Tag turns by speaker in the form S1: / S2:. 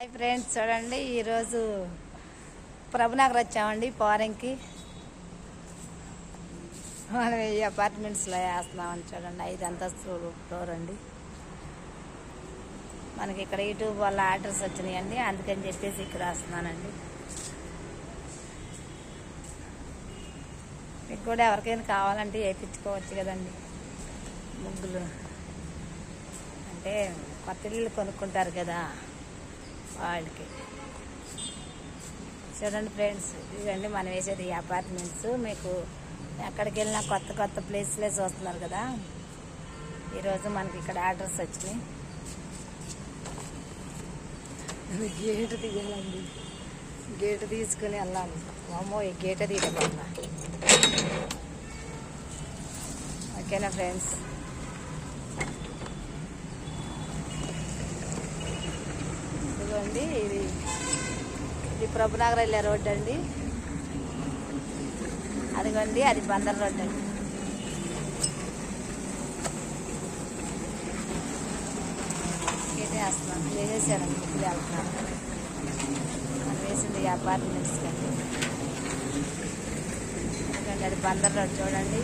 S1: Hi friends, చూడండి ఈరోజు ప్రభునగర్ వచ్చామండి ఫారెన్కి. మనం ఈ అపార్ట్మెంట్స్లో వేస్తున్నామని చూడండి. 5 అంతస్తులు ఫ్లోర్ అండి. మనకి ఇక్కడ యూట్యూబ్ వల్ల ఆర్డర్స్ వచ్చినాయండి, అందుకని చెప్పేసి ఇక్కడ వేస్తున్నానండి. మీకు కూడా ఎవరికైనా కావాలంటే వేయించుకోవచ్చు కదండి. ముగ్గులు అంటే కొత్త ఇల్లు కొనుక్కుంటారు కదా వాళ్ళకి. చూడండి ఫ్రెండ్స్, ఇదండి మనం వేసేది ఈ అపార్ట్మెంట్స్. మీకు ఎక్కడికి వెళ్ళినా కొత్త కొత్త ప్లేస్లే చూస్తున్నారు కదా. ఈరోజు మనకి ఇక్కడ ఆర్డర్స్ వచ్చినాయి. గేటు తీయాలండి, గేటు తీసుకుని వెళ్ళాలి. అమ్మో, ఈ గేటు తీయకుండా. ఓకేనా ఫ్రెండ్స్? ఇదిగోండి, ఇది ప్రభునగర్ వెళ్ళే రోడ్డు అండి. అదిగోండి, అది బందర్ రోడ్డు అండి. వేస్తున్నాను, వేసేసాను, ఇప్పుడు వెళ్తున్నాను. మనం వేసింది అపార్ట్మెంట్స్ కండి. ఎందుకంటే అది బందర్ రోడ్డు చూడండి.